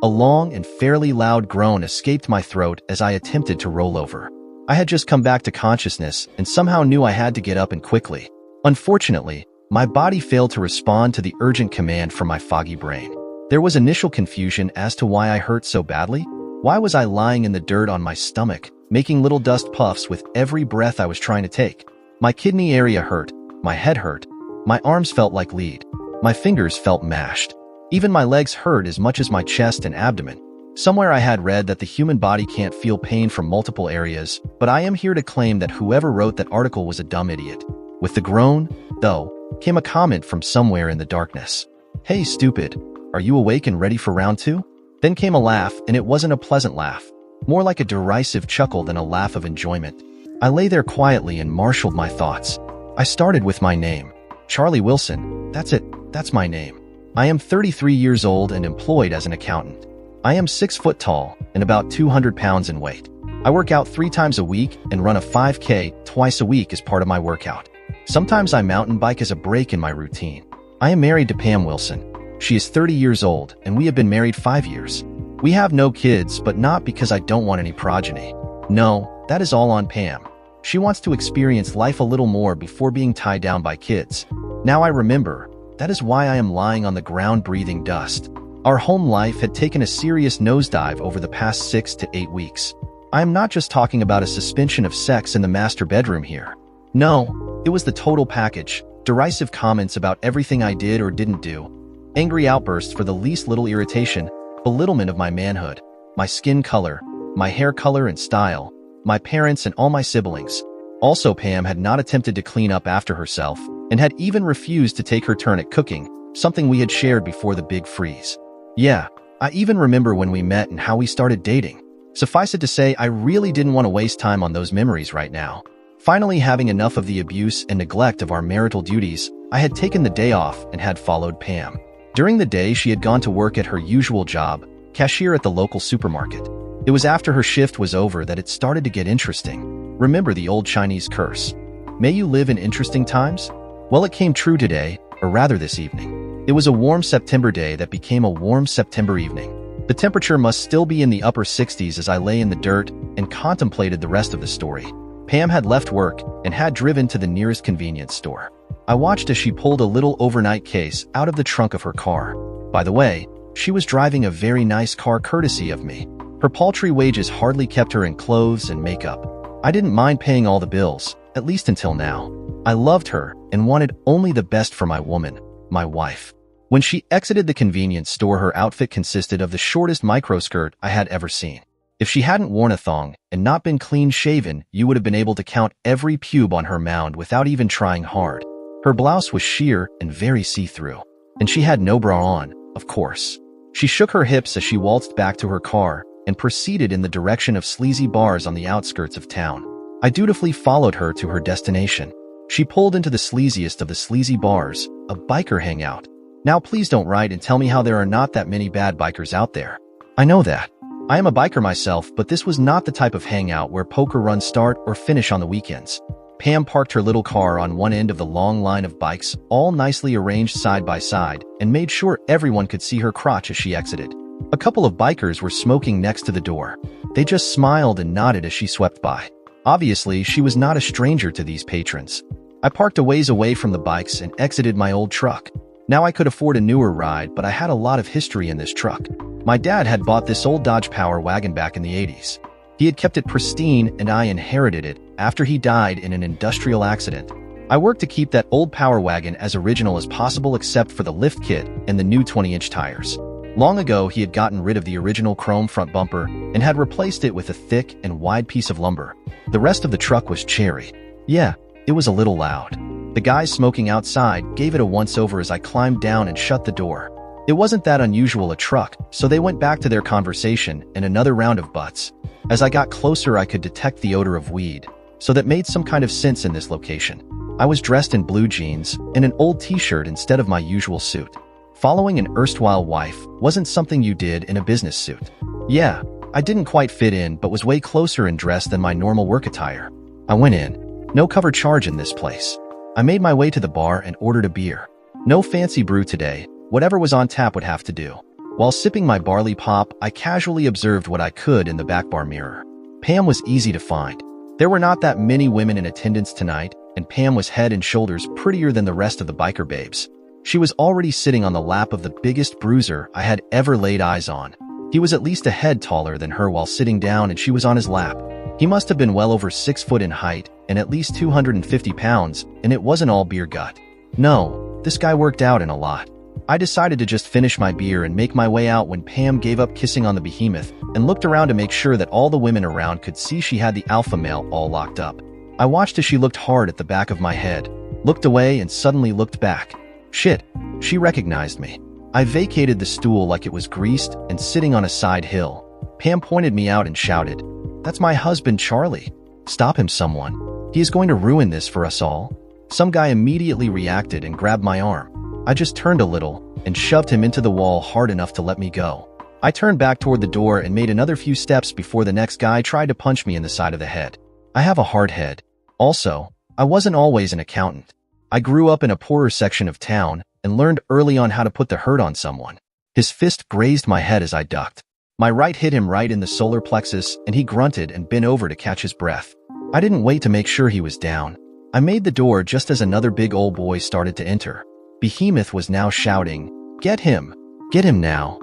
A long and fairly loud groan escaped my throat as I attempted to roll over. I had just come back to consciousness and somehow knew I had to get up and quickly. Unfortunately, my body failed to respond to the urgent command from my foggy brain. There was initial confusion as to why I hurt so badly. Why was I lying in the dirt on my stomach, making little dust puffs with every breath I was trying to take? My kidney area hurt, my head hurt, my arms felt like lead, my fingers felt mashed. Even my legs hurt as much as my chest and abdomen. Somewhere I had read that the human body can't feel pain from multiple areas, but I am here to claim that whoever wrote that article was a dumb idiot. With the groan, though, came a comment from somewhere in the darkness. "Hey, stupid, are you awake and ready for round 2? Then came a laugh, and it wasn't a pleasant laugh, more like a derisive chuckle than a laugh of enjoyment. I lay there quietly and marshaled my thoughts. I started with my name. Charlie Wilson, that's it, that's my name. I am 33 years old and employed as an accountant. I am 6 foot tall and about 200 pounds in weight. I work out 3 times a week and run a 5K twice a week as part of my workout. Sometimes I mountain bike as a break in my routine. I am married to Pam Wilson. She is 30 years old and we have been married 5 years. We have no kids, but not because I don't want any progeny. No, that is all on Pam. She wants to experience life a little more before being tied down by kids. Now I remember, that is why I am lying on the ground breathing dust. Our home life had taken a serious nosedive over the past 6 to 8 weeks. I am not just talking about a suspension of sex in the master bedroom here. No, it was the total package. Derisive comments about everything I did or didn't do. Angry outbursts for the least little irritation. Belittlement of my manhood, my skin color, my hair color and style, my parents and all my siblings. Also, Pam had not attempted to clean up after herself and had even refused to take her turn at cooking, something we had shared before the big freeze. Yeah, I even remember when we met and how we started dating. Suffice it to say, I really didn't want to waste time on those memories right now. Finally, having enough of the abuse and neglect of our marital duties, I had taken the day off and had followed Pam. During the day, she had gone to work at her usual job, cashier at the local supermarket. It was after her shift was over that it started to get interesting. Remember the old Chinese curse, "May you live in interesting times?" Well, it came true today, or rather this evening. It was a warm September day that became a warm September evening. The temperature must still be in the upper 60s as I lay in the dirt and contemplated the rest of the story. Pam had left work and had driven to the nearest convenience store. I watched as she pulled a little overnight case out of the trunk of her car. By the way, she was driving a very nice car courtesy of me. Her paltry wages hardly kept her in clothes and makeup. I didn't mind paying all the bills, at least until now. I loved her and wanted only the best for my woman, my wife. When she exited the convenience store, her outfit consisted of the shortest microskirt I had ever seen. If she hadn't worn a thong and not been clean-shaven, you would have been able to count every pube on her mound without even trying hard. Her blouse was sheer and very see-through, and she had no bra on, of course. She shook her hips as she waltzed back to her car and proceeded in the direction of sleazy bars on the outskirts of town. I dutifully followed her to her destination. She pulled into the sleaziest of the sleazy bars, a biker hangout. Now please don't write and tell me how there are not that many bad bikers out there. I know that. I am a biker myself, but this was not the type of hangout where poker runs start or finish on the weekends. Pam parked her little car on one end of the long line of bikes, all nicely arranged side by side, and made sure everyone could see her crotch as she exited. A couple of bikers were smoking next to the door. They just smiled and nodded as she swept by. Obviously, she was not a stranger to these patrons. I parked a ways away from the bikes and exited my old truck. Now I could afford a newer ride, but I had a lot of history in this truck. My dad had bought this old Dodge Power wagon back in the 80s. He had kept it pristine and I inherited it after he died in an industrial accident. I worked to keep that old Power wagon as original as possible except for the lift kit and the new 20-inch tires. Long ago, he had gotten rid of the original chrome front bumper and had replaced it with a thick and wide piece of lumber. The rest of the truck was cherry. Yeah, it was a little loud. The guys smoking outside gave it a once-over as I climbed down and shut the door. It wasn't that unusual a truck, so they went back to their conversation and another round of butts. As I got closer, I could detect the odor of weed, so that made some kind of sense in this location. I was dressed in blue jeans and an old t-shirt instead of my usual suit. Following an erstwhile wife wasn't something you did in a business suit. Yeah, I didn't quite fit in, but was way closer in dress than my normal work attire. I went in. No cover charge in this place. I made my way to the bar and ordered a beer. No fancy brew today. Whatever was on tap would have to do. While sipping my barley pop, I casually observed what I could in the back bar mirror. Pam was easy to find. There were not that many women in attendance tonight, and Pam was head and shoulders prettier than the rest of the biker babes. She was already sitting on the lap of the biggest bruiser I had ever laid eyes on. He was at least a head taller than her while sitting down, and she was on his lap. He must have been well over 6 foot in height and at least 250 pounds, and it wasn't all beer gut. No, this guy worked out in a lot. I decided to just finish my beer and make my way out when Pam gave up kissing on the behemoth and looked around to make sure that all the women around could see she had the alpha male all locked up. I watched as she looked hard at the back of my head, looked away, and suddenly looked back. Shit, she recognized me. I vacated the stool like it was greased and sitting on a side hill. Pam pointed me out and shouted, "That's my husband, Charlie. Stop him, someone. He is going to ruin this for us all." Some guy immediately reacted and grabbed my arm. I just turned a little and shoved him into the wall hard enough to let me go. I turned back toward the door and made another few steps before the next guy tried to punch me in the side of the head. I have a hard head. Also, I wasn't always an accountant. I grew up in a poorer section of town and learned early on how to put the hurt on someone. His fist grazed my head as I ducked. My right hit him right in the solar plexus, and he grunted and bent over to catch his breath. I didn't wait to make sure he was down. I made the door just as another big old boy started to enter. Behemoth was now shouting, "Get him! Get him now!"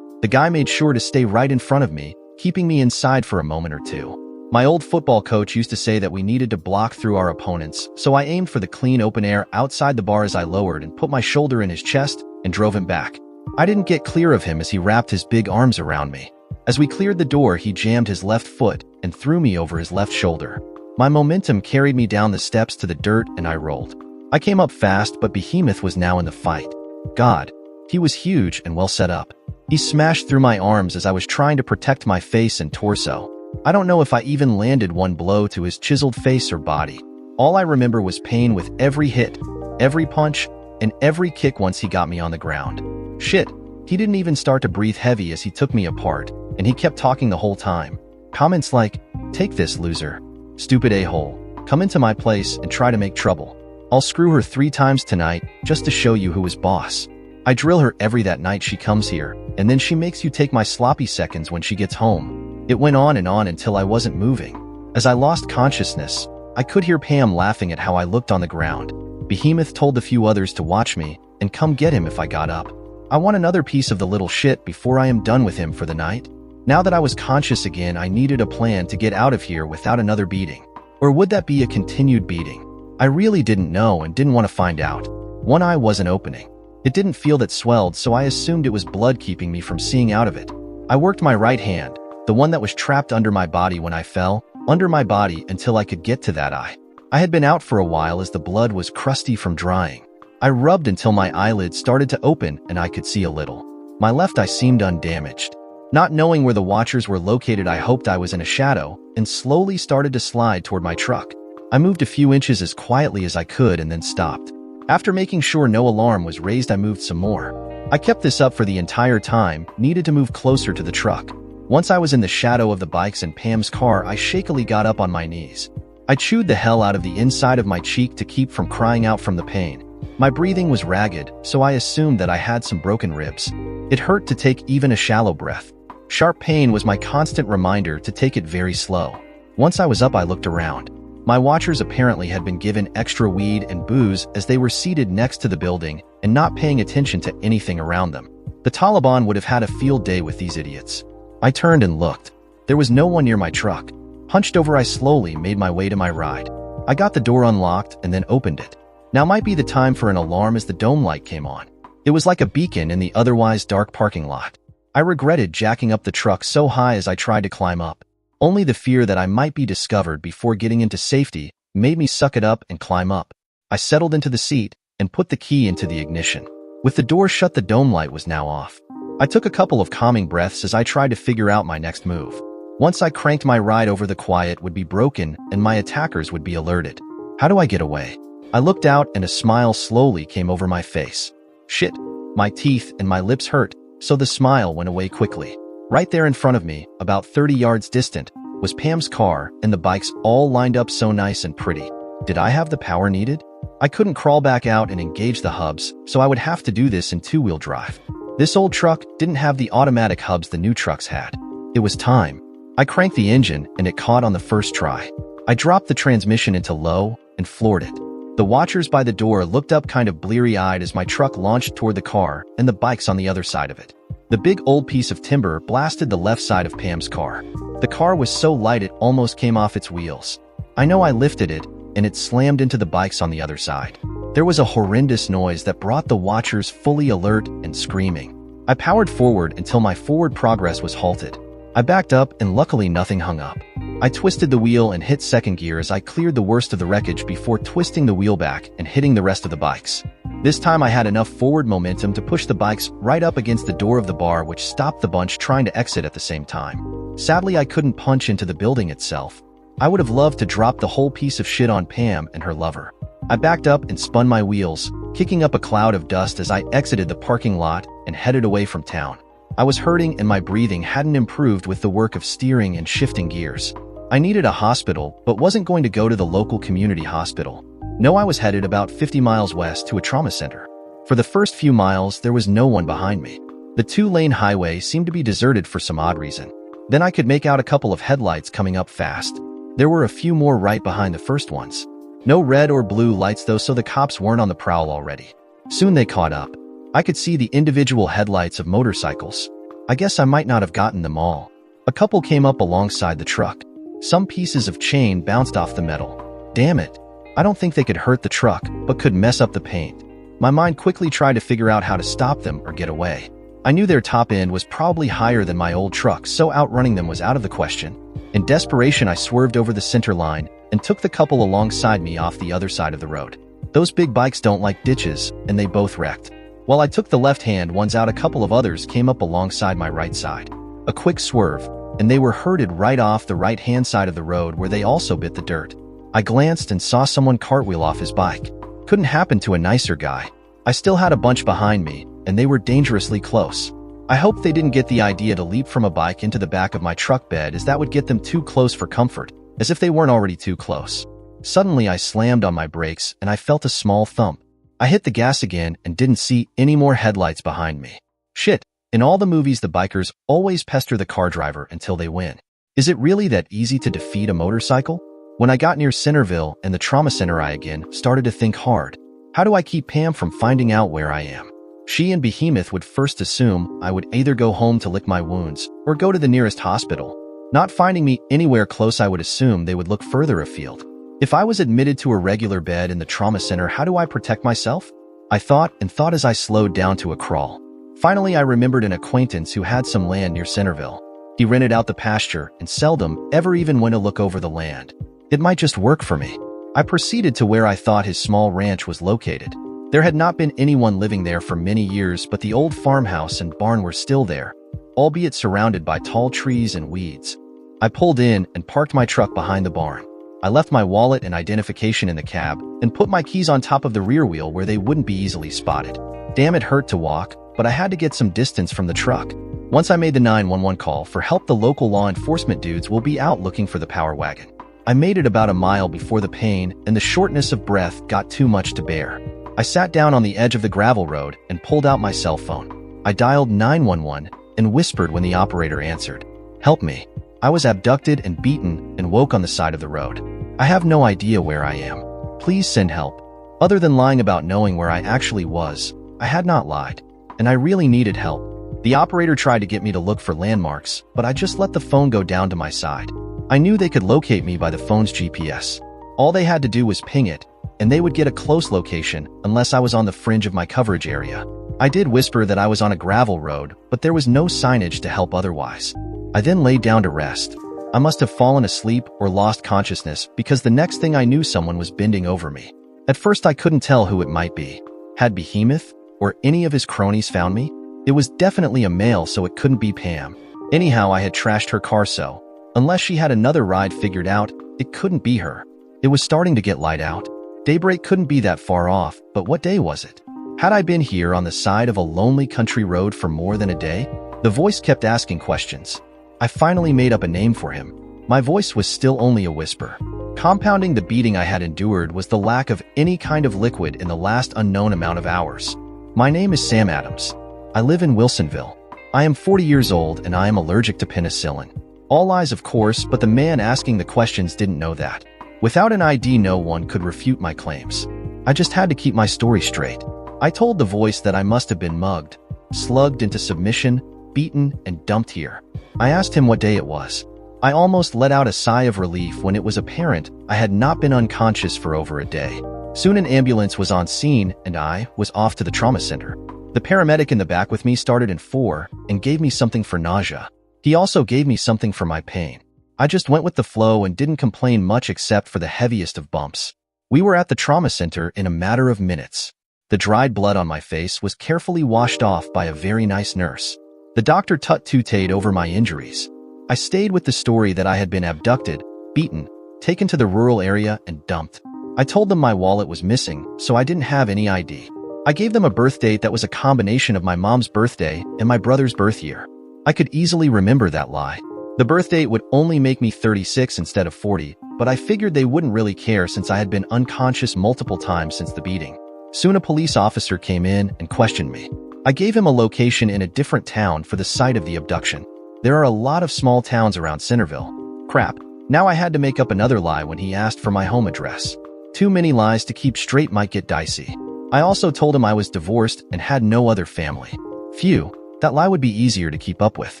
The guy made sure to stay right in front of me, keeping me inside for a moment or two. My old football coach used to say that we needed to block through our opponents, so I aimed for the clean open air outside the bar as I lowered and put my shoulder in his chest and drove him back. I didn't get clear of him as he wrapped his big arms around me. As we cleared the door, he jammed his left foot and threw me over his left shoulder. My momentum carried me down the steps to the dirt, and I rolled. I came up fast, but Behemoth was now in the fight. God, he was huge and well set up. He smashed through my arms as I was trying to protect my face and torso. I don't know if I even landed one blow to his chiseled face or body. All I remember was pain with every hit, every punch, and every kick once he got me on the ground. Shit, he didn't even start to breathe heavy as he took me apart, and he kept talking the whole time. Comments like, "Take this, loser. Stupid a-hole. Come into my place and try to make trouble. I'll screw her 3 times tonight just to show you who is boss. I drill her every that night she comes here, and then she makes you take my sloppy seconds when she gets home." It went on and on until I wasn't moving. As I lost consciousness, I could hear Pam laughing at how I looked on the ground. Behemoth told the few others to watch me and come get him if I got up. I want another piece of the little shit before I am done with him for the night. Now that I was conscious again, I needed a plan to get out of here without another beating. Or would that be a continued beating? I really didn't know and didn't want to find out. One eye wasn't opening. It didn't feel that swelled, so I assumed it was blood keeping me from seeing out of it. I worked my right hand, the one that was trapped under my body when I fell, under my body until I could get to that eye. I had been out for a while as the blood was crusty from drying. I rubbed until my eyelids started to open and I could see a little. My left eye seemed undamaged. Not knowing where the watchers were located, I hoped I was in a shadow and slowly started to slide toward my truck. I moved a few inches as quietly as I could and then stopped. After making sure no alarm was raised, I moved some more. I kept this up for the entire time, needed to move closer to the truck. Once I was in the shadow of the bikes and Pam's car, I shakily got up on my knees. I chewed the hell out of the inside of my cheek to keep from crying out from the pain. My breathing was ragged, so I assumed that I had some broken ribs. It hurt to take even a shallow breath. Sharp pain was my constant reminder to take it very slow. Once I was up, I looked around. My watchers apparently had been given extra weed and booze as they were seated next to the building and not paying attention to anything around them. The Taliban would have had a field day with these idiots. I turned and looked. There was no one near my truck. Hunched over, I slowly made my way to my ride. I got the door unlocked and then opened it. Now might be the time for an alarm as the dome light came on. It was like a beacon in the otherwise dark parking lot. I regretted jacking up the truck so high as I tried to climb up. Only the fear that I might be discovered before getting into safety made me suck it up and climb up. I settled into the seat and put the key into the ignition. With the door shut, the dome light was now off. I took a couple of calming breaths as I tried to figure out my next move. Once I cranked my ride over, the quiet would be broken and my attackers would be alerted. How do I get away? I looked out and a smile slowly came over my face. Shit, my teeth and my lips hurt, so the smile went away quickly. Right there in front of me, about 30 yards distant, was Pam's car and the bikes all lined up so nice and pretty. Did I have the power needed? I couldn't crawl back out and engage the hubs, so I would have to do this in 2-wheel drive. This old truck didn't have the automatic hubs the new trucks had. It was time. I cranked the engine and it caught on the first try. I dropped the transmission into low and floored it. The watchers by the door looked up kind of bleary-eyed as my truck launched toward the car and the bikes on the other side of it. The big old piece of timber blasted the left side of Pam's car. The car was so light it almost came off its wheels. I know I lifted it, and it slammed into the bikes on the other side. There was a horrendous noise that brought the watchers fully alert and screaming. I powered forward until my forward progress was halted. I backed up and luckily nothing hung up. I twisted the wheel and hit second gear as I cleared the worst of the wreckage before twisting the wheel back and hitting the rest of the bikes. This time I had enough forward momentum to push the bikes right up against the door of the bar, which stopped the bunch trying to exit at the same time. Sadly, I couldn't punch into the building itself. I would have loved to drop the whole piece of shit on Pam and her lover. I backed up and spun my wheels, kicking up a cloud of dust as I exited the parking lot and headed away from town. I was hurting and my breathing hadn't improved with the work of steering and shifting gears. I needed a hospital, but wasn't going to go to the local community hospital. No, I was headed about 50 miles west to a trauma center. For the first few miles, there was no one behind me. The two-lane highway seemed to be deserted for some odd reason. Then I could make out a couple of headlights coming up fast. There were a few more right behind the first ones. No red or blue lights though, so the cops weren't on the prowl already. Soon they caught up. I could see the individual headlights of motorcycles. I guess I might not have gotten them all. A couple came up alongside the truck. Some pieces of chain bounced off the metal. Damn it. I don't think they could hurt the truck, but could mess up the paint. My mind quickly tried to figure out how to stop them or get away. I knew their top end was probably higher than my old truck, so outrunning them was out of the question. In desperation, I swerved over the center line and took the couple alongside me off the other side of the road. Those big bikes don't like ditches, and they both wrecked. While I took the left-hand ones out, a couple of others came up alongside my right side. A quick swerve, and they were herded right off the right-hand side of the road where they also bit the dirt. I glanced and saw someone cartwheel off his bike. Couldn't happen to a nicer guy. I still had a bunch behind me, and they were dangerously close. I hoped they didn't get the idea to leap from a bike into the back of my truck bed, as that would get them too close for comfort, as if they weren't already too close. Suddenly I slammed on my brakes and I felt a small thump. I hit the gas again and didn't see any more headlights behind me. Shit, in all the movies the bikers always pester the car driver until they win. Is it really that easy to defeat a motorcycle? When I got near Centerville and the trauma center, I again started to think hard. How do I keep Pam from finding out where I am? She and Behemoth would first assume I would either go home to lick my wounds or go to the nearest hospital. Not finding me anywhere close, I would assume they would look further afield. If I was admitted to a regular bed in the trauma center, how do I protect myself? I thought as I slowed down to a crawl. Finally, I remembered an acquaintance who had some land near Centerville. He rented out the pasture and seldom ever even went to look over the land. It might just work for me. I proceeded to where I thought his small ranch was located. There had not been anyone living there for many years, but the old farmhouse and barn were still there, albeit surrounded by tall trees and weeds. I pulled in and parked my truck behind the barn. I left my wallet and identification in the cab and put my keys on top of the rear wheel where they wouldn't be easily spotted. Damn, it hurt to walk, but I had to get some distance from the truck. Once I made the 911 call for help, the local law enforcement dudes will be out looking for the power wagon. I made it about a mile before the pain and the shortness of breath got too much to bear. I sat down on the edge of the gravel road and pulled out my cell phone. I dialed 911 and whispered when the operator answered. "Help me. I was abducted and beaten and woke on the side of the road. I have no idea where I am. Please send help." Other than lying about knowing where I actually was, I had not lied, and I really needed help. The operator tried to get me to look for landmarks, but I just let the phone go down to my side. I knew they could locate me by the phone's GPS. All they had to do was ping it, and they would get a close location unless I was on the fringe of my coverage area. I did whisper that I was on a gravel road, but there was no signage to help otherwise. I then laid down to rest. I must have fallen asleep or lost consciousness, because the next thing I knew, someone was bending over me. At first I couldn't tell who it might be. Had Behemoth or any of his cronies found me? It was definitely a male, so it couldn't be Pam. Anyhow, I had trashed her car, so unless she had another ride figured out, it couldn't be her. It was starting to get light out. Daybreak couldn't be that far off, but what day was it? Had I been here on the side of a lonely country road for more than a day? The voice kept asking questions. I finally made up a name for him. My voice was still only a whisper. Compounding the beating I had endured was the lack of any kind of liquid in the last unknown amount of hours. "My name is Sam Adams. I live in Wilsonville. I am 40 years old and I am allergic to penicillin. All lies, of course, but the man asking the questions didn't know that. Without an ID, no one could refute my claims. I just had to keep my story straight. I told the voice that I must have been mugged, slugged into submission, beaten, and dumped here. I asked him what day it was. I almost let out a sigh of relief when it was apparent I had not been unconscious for over a day. Soon an ambulance was on scene and I was off to the trauma center. The paramedic in the back with me started in 4 and gave me something for nausea. He also gave me something for my pain. I just went with the flow and didn't complain much except for the heaviest of bumps. We were at the trauma center in a matter of minutes. The dried blood on my face was carefully washed off by a very nice nurse. The doctor tut-tutted over my injuries. I stayed with the story that I had been abducted, beaten, taken to the rural area, and dumped. I told them my wallet was missing, so I didn't have any ID. I gave them a birth date that was a combination of my mom's birthday and my brother's birth year. I could easily remember that lie. The birth date would only make me 36 instead of 40, but I figured they wouldn't really care since I had been unconscious multiple times since the beating. Soon a police officer came in and questioned me. I gave him a location in a different town for the site of the abduction. There are a lot of small towns around Centerville. Crap, now I had to make up another lie when he asked for my home address. Too many lies to keep straight might get dicey. I also told him I was divorced and had no other family. Phew, that lie would be easier to keep up with.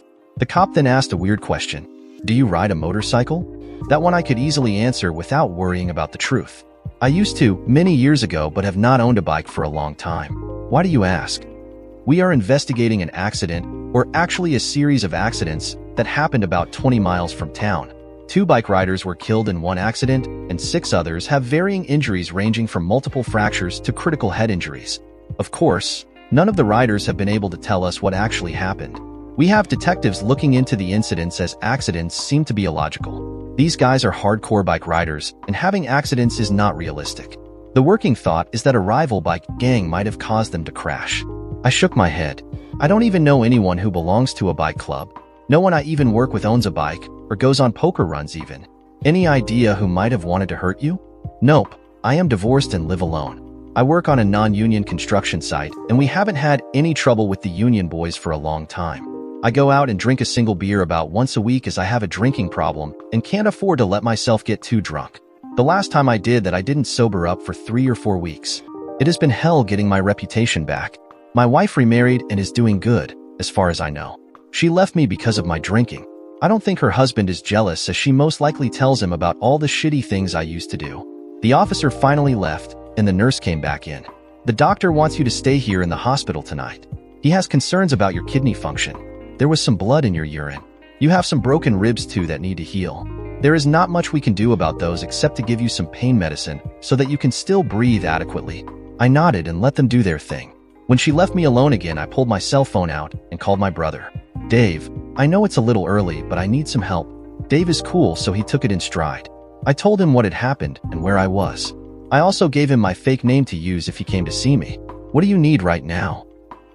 The cop then asked a weird question. Do you ride a motorcycle? That one I could easily answer without worrying about the truth. I used to, many years ago, but have not owned a bike for a long time. Why do you ask? We are investigating an accident, or actually a series of accidents, that happened about 20 miles from town. 2 bike riders were killed in one accident, and 6 others have varying injuries ranging from multiple fractures to critical head injuries. Of course, none of the riders have been able to tell us what actually happened. We have detectives looking into the incidents as accidents seem to be illogical. These guys are hardcore bike riders, and having accidents is not realistic. The working thought is that a rival bike gang might have caused them to crash. I shook my head. I don't even know anyone who belongs to a bike club. No one I even work with owns a bike, or goes on poker runs even. Any idea who might have wanted to hurt you? Nope, I am divorced and live alone. I work on a non-union construction site, and we haven't had any trouble with the union boys for a long time. I go out and drink a single beer about once a week as I have a drinking problem and can't afford to let myself get too drunk. The last time I did that, I didn't sober up for 3 or 4 weeks. It has been hell getting my reputation back. My wife remarried and is doing good, as far as I know. She left me because of my drinking. I don't think her husband is jealous, as she most likely tells him about all the shitty things I used to do. The officer finally left, and the nurse came back in. The doctor wants you to stay here in the hospital tonight. He has concerns about your kidney function. There was some blood in your urine. You have some broken ribs too that need to heal. There is not much we can do about those except to give you some pain medicine so that you can still breathe adequately. I nodded and let them do their thing. When she left me alone again, I pulled my cell phone out and called my brother. Dave, I know it's a little early, but I need some help. Dave is cool, so he took it in stride. I told him what had happened and where I was. I also gave him my fake name to use if he came to see me. What do you need right now?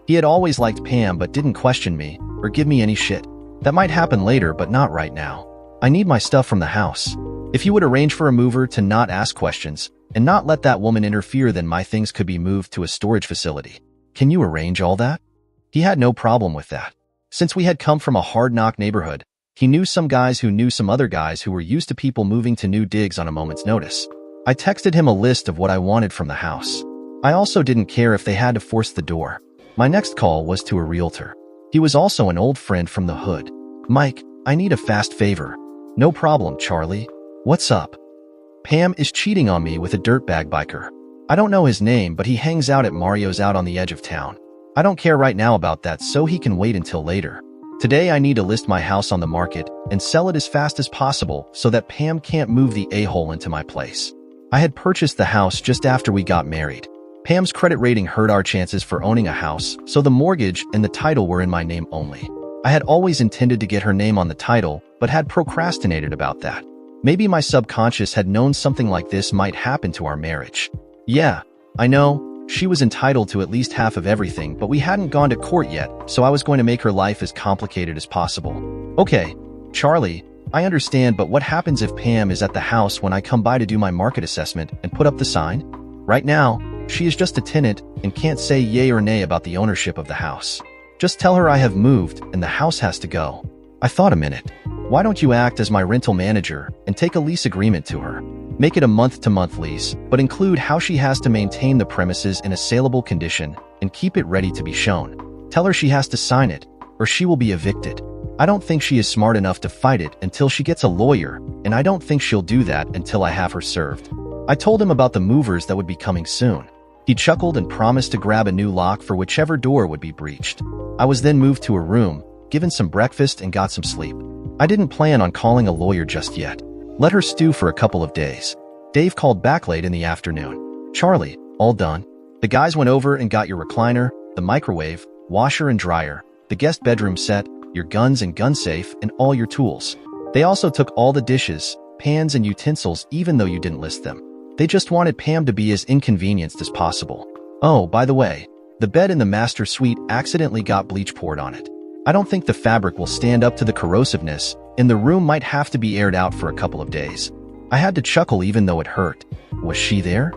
He had always liked Pam but didn't question me or give me any shit. That might happen later, but not right now. I need my stuff from the house. If you would arrange for a mover to not ask questions and not let that woman interfere, then my things could be moved to a storage facility. Can you arrange all that? He had no problem with that. Since we had come from a hard-knock neighborhood, he knew some guys who knew some other guys who were used to people moving to new digs on a moment's notice. I texted him a list of what I wanted from the house. I also didn't care if they had to force the door. My next call was to a realtor. He was also an old friend from the hood. Mike, I need a fast favor. No problem, Charlie. What's up? Pam is cheating on me with a dirtbag biker. I don't know his name, but he hangs out at Mario's out on the edge of town. I don't care right now about that, so he can wait until later. Today I need to list my house on the market and sell it as fast as possible so that Pam can't move the a-hole into my place. I had purchased the house just after we got married. Pam's credit rating hurt our chances for owning a house, so the mortgage and the title were in my name only. I had always intended to get her name on the title, but had procrastinated about that. Maybe my subconscious had known something like this might happen to our marriage. Yeah, I know, she was entitled to at least half of everything, but we hadn't gone to court yet, so I was going to make her life as complicated as possible. Okay, Charlie, I understand, but what happens if Pam is at the house when I come by to do my market assessment and put up the sign? Right now, she is just a tenant and can't say yay or nay about the ownership of the house. Just tell her I have moved and the house has to go. I thought a minute. Why don't you act as my rental manager and take a lease agreement to her? Make it a month-to-month lease, but include how she has to maintain the premises in a saleable condition and keep it ready to be shown. Tell her she has to sign it, or she will be evicted. I don't think she is smart enough to fight it until she gets a lawyer, and I don't think she'll do that until I have her served. I told him about the movers that would be coming soon. He chuckled and promised to grab a new lock for whichever door would be breached. I was then moved to a room, given some breakfast, and got some sleep. I didn't plan on calling a lawyer just yet. Let her stew for a couple of days. Dave called back late in the afternoon. Charlie, all done? The guys went over and got your recliner, the microwave, washer and dryer, the guest bedroom set, your guns and gun safe, and all your tools. They also took all the dishes, pans, and utensils even though you didn't list them. They just wanted Pam to be as inconvenienced as possible. Oh, by the way, the bed in the master suite accidentally got bleach poured on it. I don't think the fabric will stand up to the corrosiveness, and the room might have to be aired out for a couple of days. I had to chuckle even though it hurt. Was she there?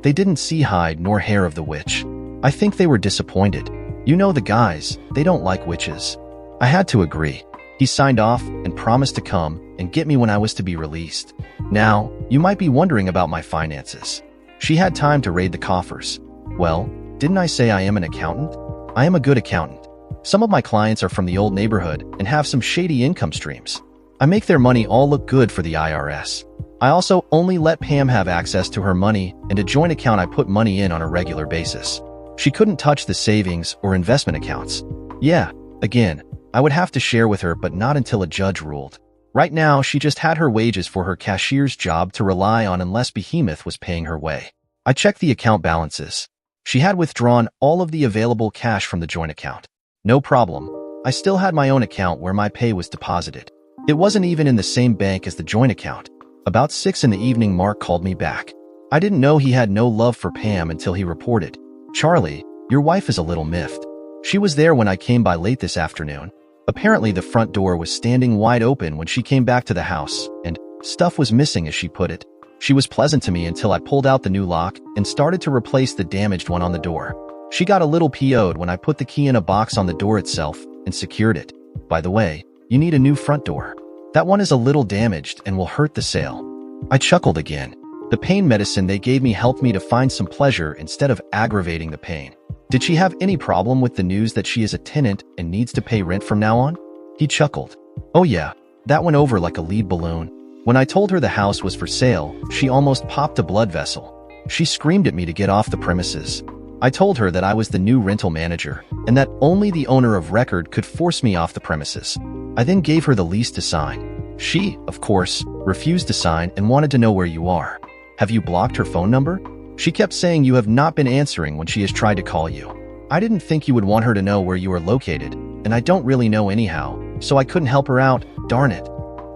They didn't see hide nor hair of the witch. I think they were disappointed. You know the guys, they don't like witches. I had to agree. He signed off and promised to come and get me when I was to be released. Now, you might be wondering about my finances. She had time to raid the coffers. Well, didn't I say I am an accountant? I am a good accountant. Some of my clients are from the old neighborhood and have some shady income streams. I make their money all look good for the IRS. I also only let Pam have access to her money and a joint account I put money in on a regular basis. She couldn't touch the savings or investment accounts. Yeah, again, I would have to share with her, but not until a judge ruled. Right now, she just had her wages for her cashier's job to rely on unless Behemoth was paying her way. I checked the account balances. She had withdrawn all of the available cash from the joint account. No problem. I still had my own account where my pay was deposited. It wasn't even in the same bank as the joint account. About 6 in the evening, Mark called me back. I didn't know he had no love for Pam until he reported, "Charlie, your wife is a little miffed. She was there when I came by late this afternoon. Apparently the front door was standing wide open when she came back to the house, and stuff was missing, as she put it. She was pleasant to me until I pulled out the new lock and started to replace the damaged one on the door. She got a little PO'd when I put the key in a box on the door itself and secured it. By the way, you need a new front door. That one is a little damaged and will hurt the sale." I chuckled again. The pain medicine they gave me helped me to find some pleasure instead of aggravating the pain. Did she have any problem with the news that she is a tenant and needs to pay rent from now on? He chuckled. Oh yeah, that went over like a lead balloon. When I told her the house was for sale, she almost popped a blood vessel. She screamed at me to get off the premises. I told her that I was the new rental manager and that only the owner of record could force me off the premises. I then gave her the lease to sign. She, of course, refused to sign and wanted to know where you are. Have you blocked her phone number? She kept saying you have not been answering when she has tried to call you. I didn't think you would want her to know where you are located, and I don't really know anyhow, so I couldn't help her out, darn it.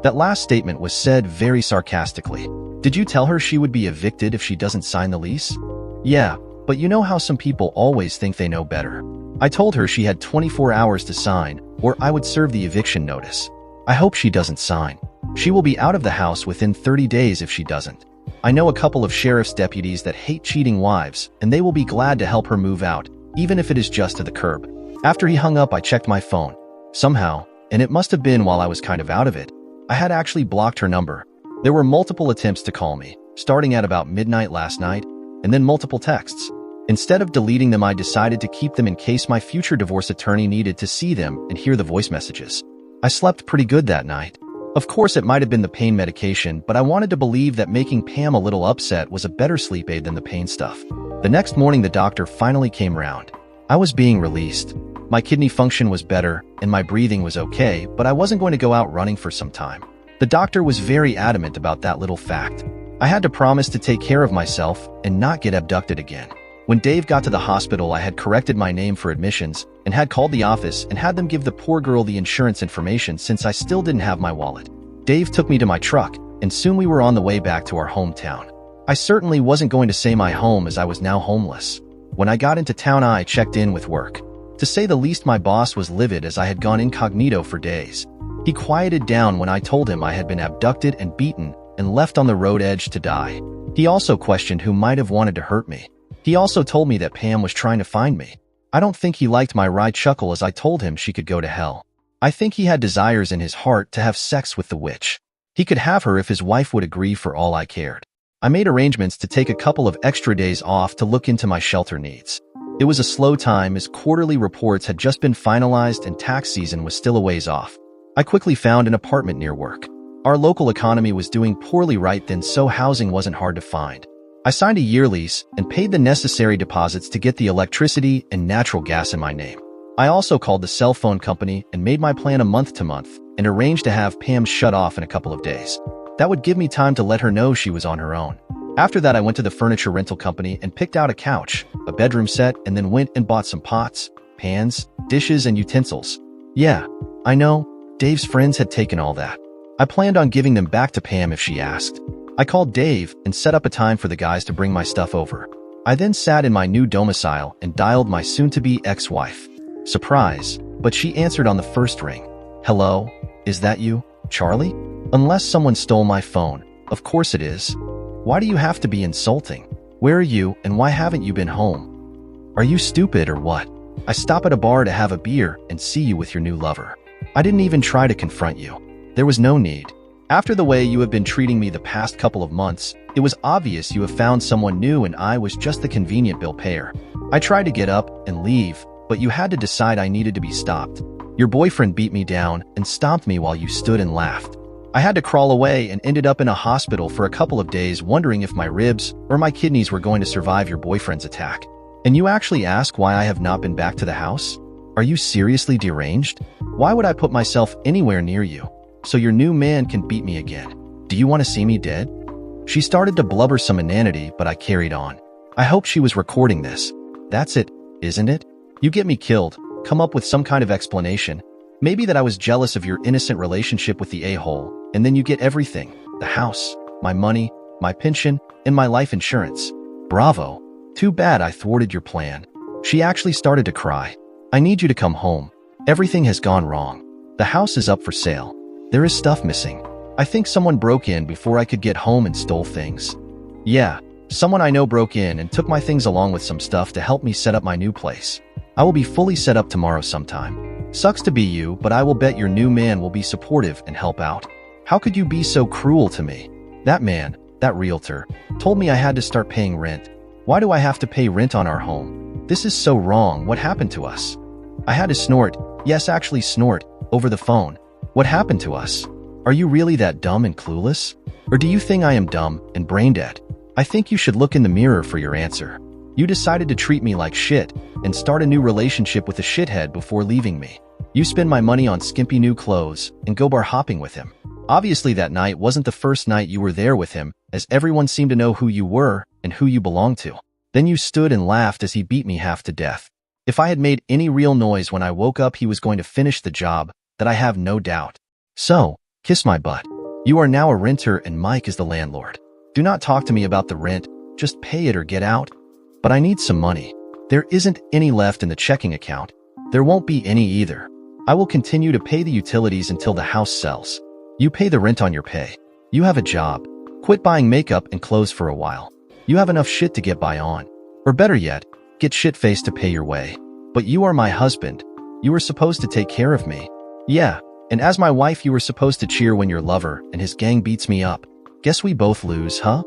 That last statement was said very sarcastically. Did you tell her she would be evicted if she doesn't sign the lease? Yeah, but you know how some people always think they know better. I told her she had 24 hours to sign, or I would serve the eviction notice. I hope she doesn't sign. She will be out of the house within 30 days if she doesn't. I know a couple of sheriff's deputies that hate cheating wives, and they will be glad to help her move out, even if it is just to the curb. After he hung up, I checked my phone. Somehow, and it must have been while I was kind of out of it, I had actually blocked her number. There were multiple attempts to call me, starting at about midnight last night, and then multiple texts. Instead of deleting them, I decided to keep them in case my future divorce attorney needed to see them and hear the voice messages. I slept pretty good that night. Of course, it might have been the pain medication, but I wanted to believe that making Pam a little upset was a better sleep aid than the pain stuff. The next morning, the doctor finally came round. I was being released. My kidney function was better, and my breathing was okay, but I wasn't going to go out running for some time. The doctor was very adamant about that little fact. I had to promise to take care of myself and not get abducted again. When Dave got to the hospital, I had corrected my name for admissions and had called the office and had them give the poor girl the insurance information since I still didn't have my wallet. Dave took me to my truck, and soon we were on the way back to our hometown. I certainly wasn't going to say my home, as I was now homeless. When I got into town, I checked in with work. To say the least, my boss was livid as I had gone incognito for days. He quieted down when I told him I had been abducted and beaten and left on the road edge to die. He also questioned who might have wanted to hurt me. He also told me that Pam was trying to find me. I don't think he liked my wry chuckle as I told him she could go to hell. I think he had desires in his heart to have sex with the witch. He could have her if his wife would agree for all I cared. I made arrangements to take a couple of extra days off to look into my shelter needs. It was a slow time as quarterly reports had just been finalized and tax season was still a ways off. I quickly found an apartment near work. Our local economy was doing poorly right then, so housing wasn't hard to find. I signed a year lease and paid the necessary deposits to get the electricity and natural gas in my name. I also called the cell phone company and made my plan a month to month and arranged to have Pam shut off in a couple of days. That would give me time to let her know she was on her own. After that, I went to the furniture rental company and picked out a couch, a bedroom set, and then went and bought some pots, pans, dishes, and utensils. Yeah, I know, Dave's friends had taken all that. I planned on giving them back to Pam if she asked. I called Dave and set up a time for the guys to bring my stuff over. I then sat in my new domicile and dialed my soon-to-be ex-wife. Surprise, but she answered on the first ring. Hello, is that you, Charlie? Unless someone stole my phone. Of course it is. Why do you have to be insulting? Where are you and why haven't you been home? Are you stupid or what? I stop at a bar to have a beer and see you with your new lover. I didn't even try to confront you. There was no need. After the way you have been treating me the past couple of months, it was obvious you have found someone new and I was just the convenient bill payer. I tried to get up and leave, but you had to decide I needed to be stopped. Your boyfriend beat me down and stomped me while you stood and laughed. I had to crawl away and ended up in a hospital for a couple of days wondering if my ribs or my kidneys were going to survive your boyfriend's attack. And you actually ask why I have not been back to the house? Are you seriously deranged? Why would I put myself anywhere near you? So your new man can beat me again. Do you want to see me dead? She started to blubber some inanity, but I carried on. I hope she was recording this. That's it, isn't it? You get me killed, come up with some kind of explanation. Maybe that I was jealous of your innocent relationship with the a-hole, and then you get everything. The house, my money, my pension, and my life insurance. Bravo. Too bad I thwarted your plan. She actually started to cry. I need you to come home. Everything has gone wrong. The house is up for sale. There is stuff missing. I think someone broke in before I could get home and stole things. Yeah, someone I know broke in and took my things along with some stuff to help me set up my new place. I will be fully set up tomorrow sometime. Sucks to be you, but I will bet your new man will be supportive and help out. How could you be so cruel to me? That man, that realtor, told me I had to start paying rent. Why do I have to pay rent on our home? This is so wrong. What happened to us? I had to snort, yes, actually snort, over the phone. What happened to us? Are you really that dumb and clueless? Or do you think I am dumb and brain dead? I think you should look in the mirror for your answer. You decided to treat me like shit and start a new relationship with a shithead before leaving me. You spend my money on skimpy new clothes and go bar hopping with him. Obviously that night wasn't the first night you were there with him, as everyone seemed to know who you were and who you belonged to. Then you stood and laughed as he beat me half to death. If I had made any real noise when I woke up, he was going to finish the job, that I have no doubt. So, kiss my butt. You are now a renter and Mike is the landlord. Do not talk to me about the rent, just pay it or get out. But I need some money. There isn't any left in the checking account. There won't be any either. I will continue to pay the utilities until the house sells. You pay the rent on your pay. You have a job. Quit buying makeup and clothes for a while. You have enough shit to get by on. Or better yet, get shit-faced to pay your way. But you are my husband. You are supposed to take care of me. Yeah, and as my wife you were supposed to cheer when your lover and his gang beats me up. Guess we both lose, huh?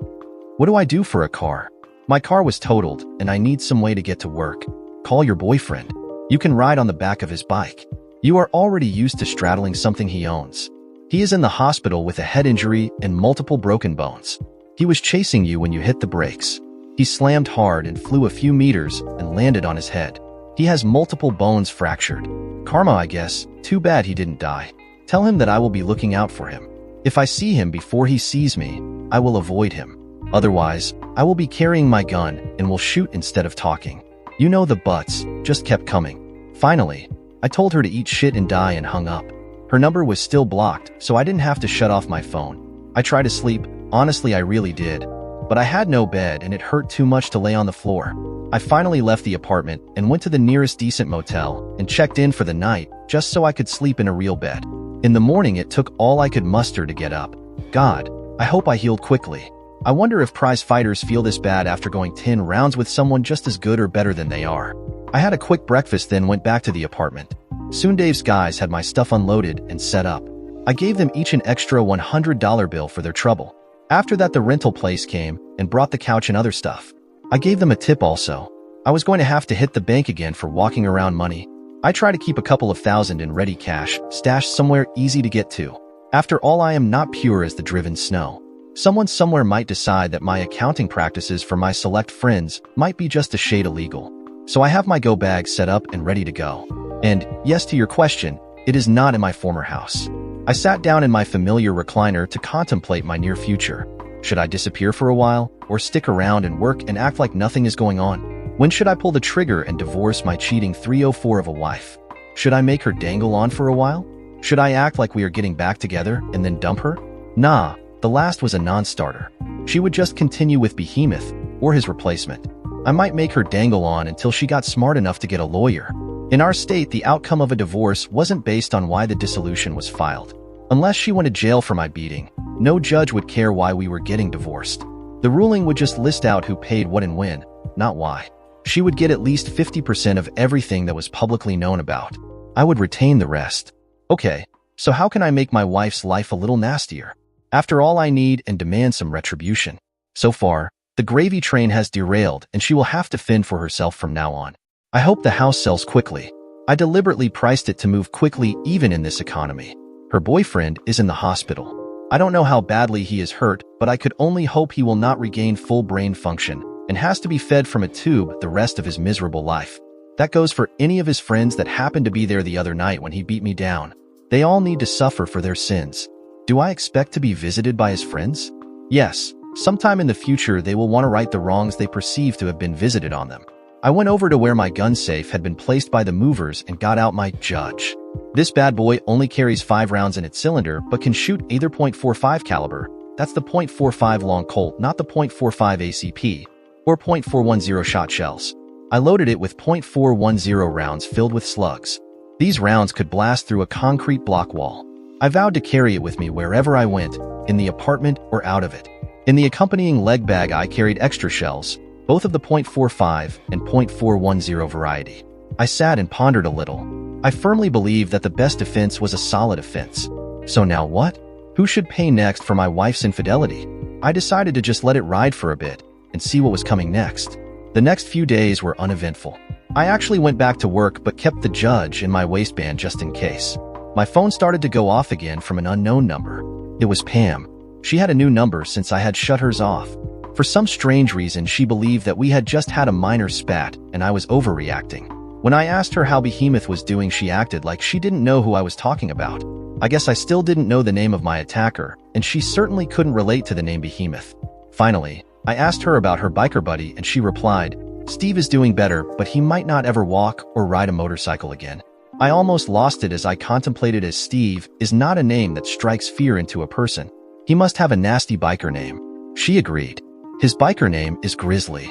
What do I do for a car? My car was totaled and I need some way to get to work. Call your boyfriend. You can ride on the back of his bike. You are already used to straddling something he owns. He is in the hospital with a head injury and multiple broken bones. He was chasing you when you hit the brakes. He slammed hard and flew a few meters and landed on his head. He has multiple bones fractured. Karma, I guess. Too bad he didn't die. Tell him that I will be looking out for him. If I see him before he sees me, I will avoid him. Otherwise, I will be carrying my gun and will shoot instead of talking. You know the buts just kept coming. Finally, I told her to eat shit and die and hung up. Her number was still blocked, so I didn't have to shut off my phone. I tried to sleep. Honestly, I really did. But I had no bed and it hurt too much to lay on the floor. I finally left the apartment and went to the nearest decent motel and checked in for the night just so I could sleep in a real bed. In the morning, it took all I could muster to get up. God, I hope I healed quickly. I wonder if prize fighters feel this bad after going 10 rounds with someone just as good or better than they are. I had a quick breakfast then went back to the apartment. Soon Dave's guys had my stuff unloaded and set up. I gave them each an extra $100 bill for their trouble. After that, the rental place came and brought the couch and other stuff. I gave them a tip also. I was going to have to hit the bank again for walking around money. I try to keep a couple of thousand in ready cash, stashed somewhere easy to get to. After all, I am not pure as the driven snow. Someone somewhere might decide that my accounting practices for my select friends might be just a shade illegal. So I have my go bag set up and ready to go. And, yes, to your question, it is not in my former house. I sat down in my familiar recliner to contemplate my near future. Should I disappear for a while, or stick around and work and act like nothing is going on? When should I pull the trigger and divorce my cheating 304 of a wife? Should I make her dangle on for a while? Should I act like we are getting back together and then dump her? Nah, the last was a non-starter. She would just continue with Behemoth, or his replacement. I might make her dangle on until she got smart enough to get a lawyer. In our state, the outcome of a divorce wasn't based on why the dissolution was filed. Unless she went to jail for my beating, no judge would care why we were getting divorced. The ruling would just list out who paid what and when, not why. She would get at least 50% of everything that was publicly known about. I would retain the rest. Okay, so how can I make my wife's life a little nastier? After all, I need and demand some retribution. So far, the gravy train has derailed and she will have to fend for herself from now on. I hope the house sells quickly. I deliberately priced it to move quickly even in this economy. Her boyfriend is in the hospital. I don't know how badly he is hurt, but I could only hope he will not regain full brain function and has to be fed from a tube the rest of his miserable life. That goes for any of his friends that happened to be there the other night when he beat me down. They all need to suffer for their sins. Do I expect to be visited by his friends? Yes, sometime in the future they will want to right the wrongs they perceive to have been visited on them. I went over to where my gun safe had been placed by the movers and got out my judge. This bad boy only carries 5 rounds in its cylinder but can shoot either .45 caliber, that's the .45 long Colt, not the .45 ACP, or .410 shot shells. I loaded it with .410 rounds filled with slugs. These rounds could blast through a concrete block wall. I vowed to carry it with me wherever I went, in the apartment or out of it. In the accompanying leg bag I carried extra shells, both of the .45 and .410 variety. I sat and pondered a little. I firmly believed that the best defense was a solid offense. So now what? Who should pay next for my wife's infidelity? I decided to just let it ride for a bit and see what was coming next. The next few days were uneventful. I actually went back to work but kept the judge in my waistband just in case. My phone started to go off again from an unknown number. It was Pam. She had a new number since I had shut hers off. For some strange reason, she believed that we had just had a minor spat and I was overreacting. When I asked her how Behemoth was doing, she acted like she didn't know who I was talking about. I guess I still didn't know the name of my attacker, and she certainly couldn't relate to the name Behemoth. Finally, I asked her about her biker buddy and she replied, "Steve is doing better, but he might not ever walk or ride a motorcycle again." I almost lost it as I contemplated, as Steve is not a name that strikes fear into a person. He must have a nasty biker name. She agreed. His biker name is Grizzly.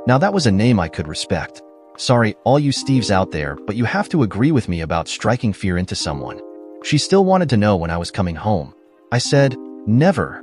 Now that was a name I could respect. Sorry, all you Steves out there, but you have to agree with me about striking fear into someone. She still wanted to know when I was coming home. I said, never.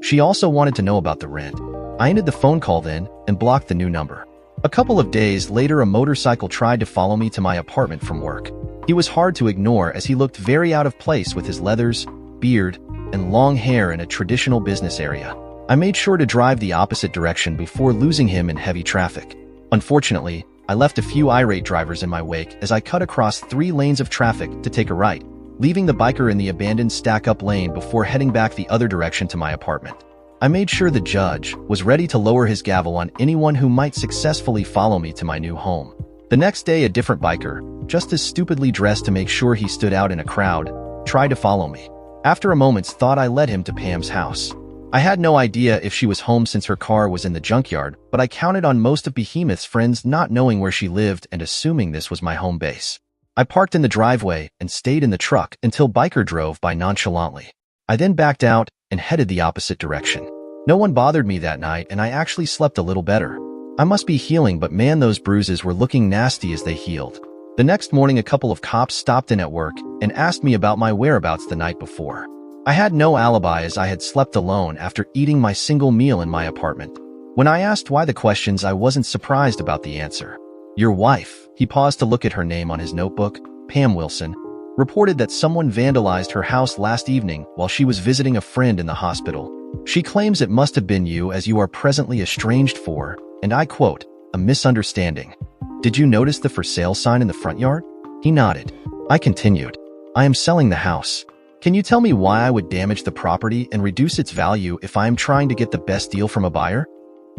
She also wanted to know about the rent. I ended the phone call then and blocked the new number. A couple of days later, a motorcycle tried to follow me to my apartment from work. He was hard to ignore as he looked very out of place with his leathers, beard, and long hair in a traditional business area. I made sure to drive the opposite direction before losing him in heavy traffic. Unfortunately, I left a few irate drivers in my wake as I cut across 3 lanes of traffic to take a right, leaving the biker in the abandoned stack-up lane before heading back the other direction to my apartment. I made sure the judge was ready to lower his gavel on anyone who might successfully follow me to my new home. The next day, a different biker, just as stupidly dressed to make sure he stood out in a crowd, tried to follow me. After a moment's thought, I led him to Pam's house. I had no idea if she was home since her car was in the junkyard, but I counted on most of Behemoth's friends not knowing where she lived and assuming this was my home base. I parked in the driveway and stayed in the truck until biker drove by nonchalantly. I then backed out and headed the opposite direction. No one bothered me that night and I actually slept a little better. I must be healing, but man, those bruises were looking nasty as they healed. The next morning, a couple of cops stopped in at work and asked me about my whereabouts the night before. I had no alibi as I had slept alone after eating my single meal in my apartment. When I asked why the questions, I wasn't surprised about the answer. Your wife, he paused to look at her name on his notebook, Pam Wilson, reported that someone vandalized her house last evening while she was visiting a friend in the hospital. She claims it must have been you as you are presently estranged for, and I quote, a misunderstanding. Did you notice the for sale sign in the front yard? He nodded. I continued. I am selling the house. Can you tell me why I would damage the property and reduce its value if I am trying to get the best deal from a buyer?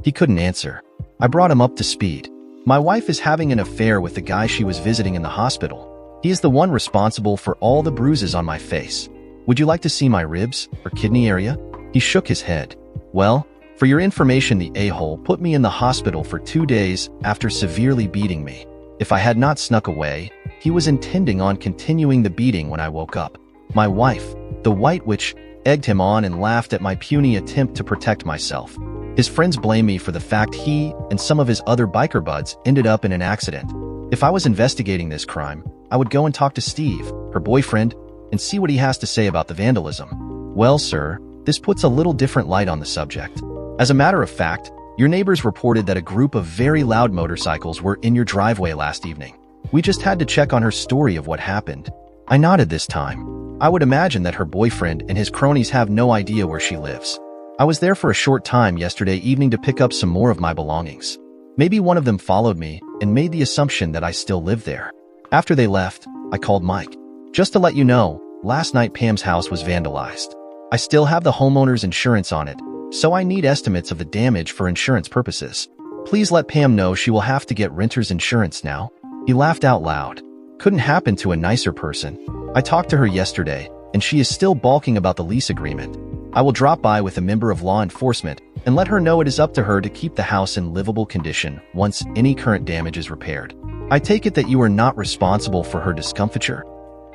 He couldn't answer. I brought him up to speed. My wife is having an affair with the guy she was visiting in the hospital. He is the one responsible for all the bruises on my face. Would you like to see my ribs or kidney area? He shook his head. Well, for your information, the a-hole put me in the hospital for 2 days after severely beating me. If I had not snuck away, he was intending on continuing the beating when I woke up. My wife, the White Witch, egged him on and laughed at my puny attempt to protect myself. His friends blame me for the fact he and some of his other biker buds ended up in an accident. If I was investigating this crime, I would go and talk to Steve, her boyfriend, and see what he has to say about the vandalism. Well, sir, this puts a little different light on the subject. As a matter of fact, your neighbors reported that a group of very loud motorcycles were in your driveway last evening. We just had to check on her story of what happened. I nodded this time. I would imagine that her boyfriend and his cronies have no idea where she lives. I was there for a short time yesterday evening to pick up some more of my belongings. Maybe one of them followed me and made the assumption that I still live there. After they left, I called Mike. Just to let you know, last night Pam's house was vandalized. I still have the homeowner's insurance on it, so I need estimates of the damage for insurance purposes. Please let Pam know she will have to get renter's insurance now. He laughed out loud. Couldn't happen to a nicer person. I talked to her yesterday, and she is still balking about the lease agreement. I will drop by with a member of law enforcement and let her know it is up to her to keep the house in livable condition once any current damage is repaired. I take it that you are not responsible for her discomfiture?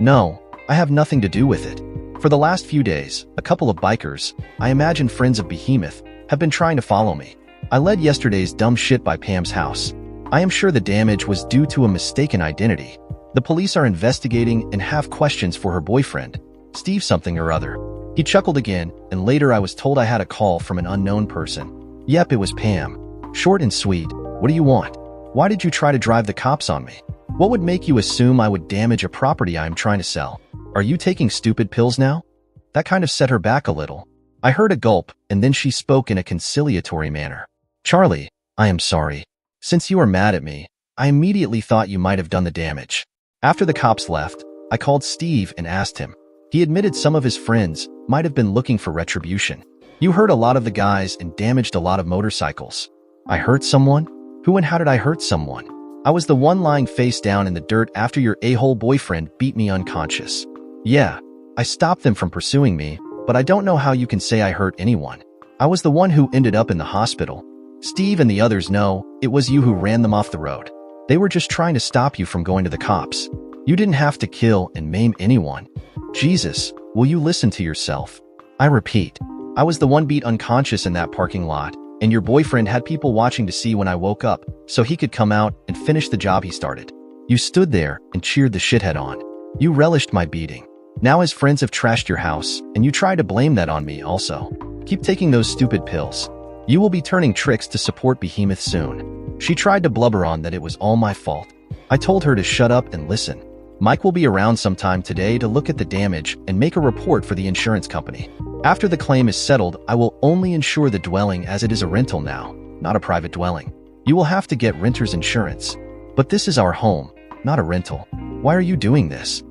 No, I have nothing to do with it. For the last few days, a couple of bikers, I imagine friends of Behemoth, have been trying to follow me. I led yesterday's dumb shit by Pam's house. I am sure the damage was due to a mistaken identity. The police are investigating and have questions for her boyfriend, Steve something or other. He chuckled again, and later I was told I had a call from an unknown person. Yep, it was Pam. Short and sweet. What do you want? Why did you try to drive the cops on me? What would make you assume I would damage a property I am trying to sell? Are you taking stupid pills now? That kind of set her back a little. I heard a gulp, and then she spoke in a conciliatory manner. Charlie, I am sorry. Since you are mad at me, I immediately thought you might have done the damage. After the cops left, I called Steve and asked him. He admitted some of his friends might have been looking for retribution. You hurt a lot of the guys and damaged a lot of motorcycles. I hurt someone? Who and how did I hurt someone? I was the one lying face down in the dirt after your a-hole boyfriend beat me unconscious. Yeah, I stopped them from pursuing me, but I don't know how you can say I hurt anyone. I was the one who ended up in the hospital. Steve and the others know it was you who ran them off the road. They were just trying to stop you from going to the cops. You didn't have to kill and maim anyone. Jesus, will you listen to yourself? I repeat, I was the one beat unconscious in that parking lot, and your boyfriend had people watching to see when I woke up, so he could come out and finish the job he started. You stood there and cheered the shithead on. You relished my beating. Now his friends have trashed your house, and you try to blame that on me also. Keep taking those stupid pills. You will be turning tricks to support Behemoth soon. She tried to blubber on that it was all my fault. I told her to shut up and listen. Mike will be around sometime today to look at the damage and make a report for the insurance company. After the claim is settled, I will only insure the dwelling as it is a rental now, not a private dwelling. You will have to get renter's insurance. But this is our home, not a rental. Why are you doing this?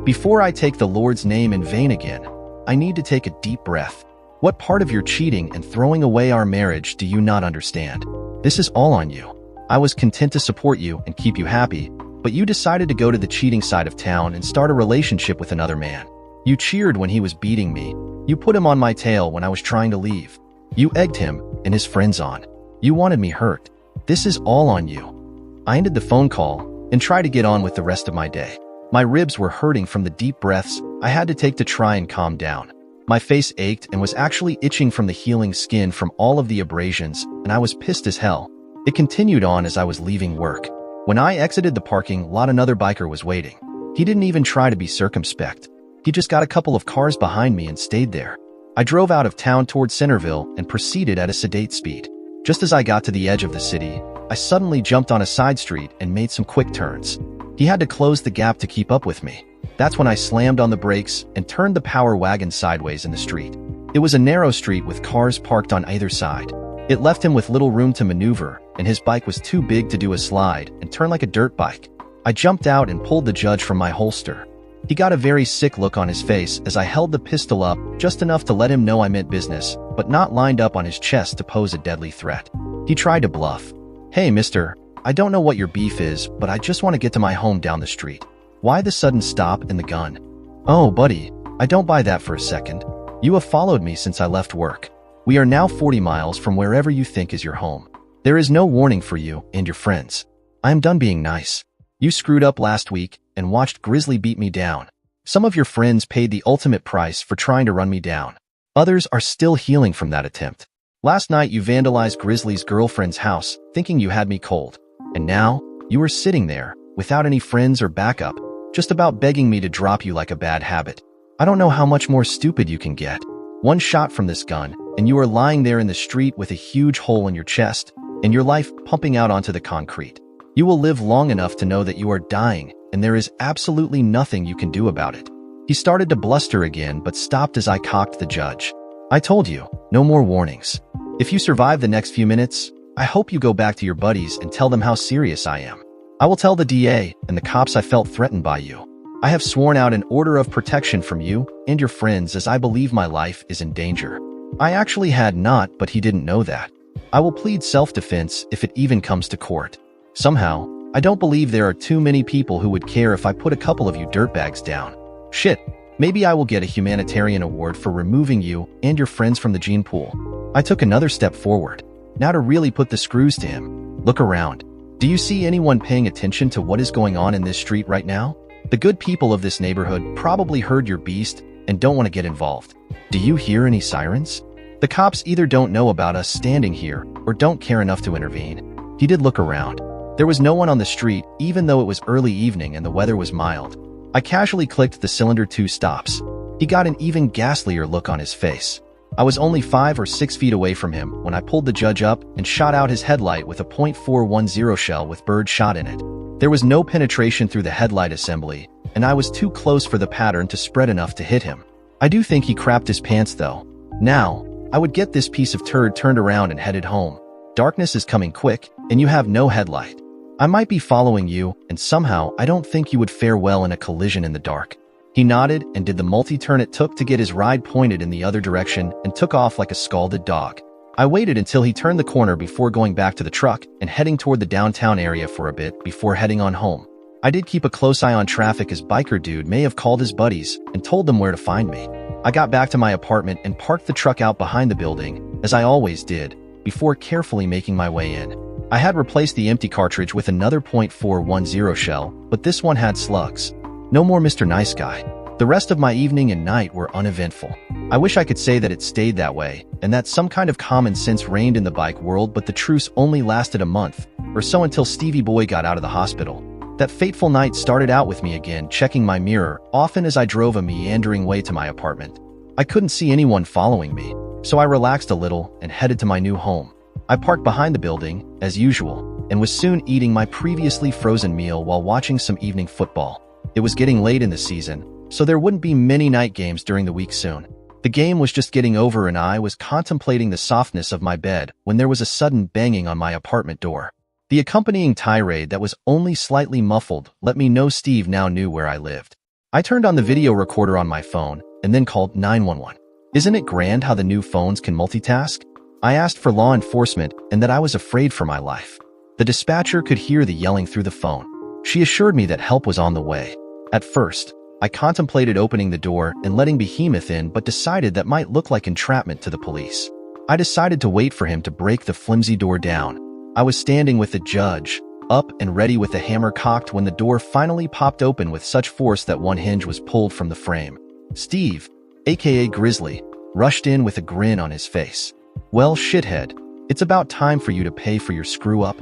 Before I take the Lord's name in vain again, I need to take a deep breath. What part of your cheating and throwing away our marriage do you not understand? This is all on you. I was content to support you and keep you happy, but you decided to go to the cheating side of town and start a relationship with another man. You cheered when he was beating me. You put him on my tail when I was trying to leave. You egged him and his friends on. You wanted me hurt. This is all on you. I ended the phone call and tried to get on with the rest of my day. My ribs were hurting from the deep breaths I had to take to try and calm down. My face ached and was actually itching from the healing skin from all of the abrasions, and I was pissed as hell. It continued on as I was leaving work. When I exited the parking lot, another biker was waiting. He didn't even try to be circumspect. He just got a couple of cars behind me and stayed there. I drove out of town toward Centerville and proceeded at a sedate speed. Just as I got to the edge of the city, I suddenly jumped on a side street and made some quick turns. He had to close the gap to keep up with me. That's when I slammed on the brakes and turned the power wagon sideways in the street. It was a narrow street with cars parked on either side. It left him with little room to maneuver, and his bike was too big to do a slide and turn like a dirt bike. I jumped out and pulled the judge from my holster. He got a very sick look on his face as I held the pistol up just enough to let him know I meant business, but not lined up on his chest to pose a deadly threat. He tried to bluff. "Hey, mister, I don't know what your beef is, but I just want to get to my home down the street." Why the sudden stop and the gun? "Oh, buddy, I don't buy that for a second. You have followed me since I left work. We are now 40 miles from wherever you think is your home. There is no warning for you and your friends. I am done being nice. You screwed up last week and watched Grizzly beat me down. Some of your friends paid the ultimate price for trying to run me down. Others are still healing from that attempt. Last night you vandalized Grizzly's girlfriend's house, thinking you had me cold. And now, you are sitting there, without any friends or backup, just about begging me to drop you like a bad habit. I don't know how much more stupid you can get. One shot from this gun, and you are lying there in the street with a huge hole in your chest, and your life pumping out onto the concrete. You will live long enough to know that you are dying, and there is absolutely nothing you can do about it." He started to bluster again, but stopped as I cocked the judge. "I told you, no more warnings. If you survive the next few minutes, I hope you go back to your buddies and tell them how serious I am. I will tell the DA and the cops I felt threatened by you. I have sworn out an order of protection from you and your friends as I believe my life is in danger." I actually had not, but he didn't know that. "I will plead self-defense if it even comes to court. Somehow, I don't believe there are too many people who would care if I put a couple of you dirtbags down. Shit, maybe I will get a humanitarian award for removing you and your friends from the gene pool." I took another step forward. Now to really put the screws to him. "Look around. Do you see anyone paying attention to what is going on in this street right now? The good people of this neighborhood probably heard your beast and don't want to get involved. Do you hear any sirens? The cops either don't know about us standing here or don't care enough to intervene." He did look around. There was no one on the street, even though it was early evening and the weather was mild. I casually clicked the cylinder 2 stops. He got an even ghastlier look on his face. I was only 5 or 6 feet away from him when I pulled the judge up and shot out his headlight with a .410 shell with bird shot in it. There was no penetration through the headlight assembly, and I was too close for the pattern to spread enough to hit him. I do think he crapped his pants though. Now, I would get this piece of turd turned around and headed home. Darkness is coming quick, and you have no headlight. I might be following you, and somehow I don't think you would fare well in a collision in the dark." He nodded and did the multi-turn it took to get his ride pointed in the other direction and took off like a scalded dog. I waited until he turned the corner before going back to the truck and heading toward the downtown area for a bit before heading on home. I did keep a close eye on traffic as biker dude may have called his buddies and told them where to find me. I got back to my apartment and parked the truck out behind the building, as I always did, before carefully making my way in. I had replaced the empty cartridge with another .410 shell, but this one had slugs. No more Mr. Nice Guy. The rest of my evening and night were uneventful. I wish I could say that it stayed that way, and that some kind of common sense reigned in the bike world, but the truce only lasted a month, or so until Stevie Boy got out of the hospital. That fateful night started out with me again checking my mirror, often as I drove a meandering way to my apartment. I couldn't see anyone following me, so I relaxed a little and headed to my new home. I parked behind the building, as usual, and was soon eating my previously frozen meal while watching some evening football. It was getting late in the season, so there wouldn't be many night games during the week soon. The game was just getting over and I was contemplating the softness of my bed when there was a sudden banging on my apartment door. The accompanying tirade that was only slightly muffled let me know Steve now knew where I lived. I turned on the video recorder on my phone and then called 911. Isn't it grand how the new phones can multitask? I asked for law enforcement and that I was afraid for my life. The dispatcher could hear the yelling through the phone. She assured me that help was on the way. At first, I contemplated opening the door and letting Behemoth in, but decided that might look like entrapment to the police. I decided to wait for him to break the flimsy door down. I was standing with the judge, up and ready with the hammer cocked when the door finally popped open with such force that one hinge was pulled from the frame. Steve, aka Grizzly, rushed in with a grin on his face. "Well, shithead, it's about time for you to pay for your screw-up."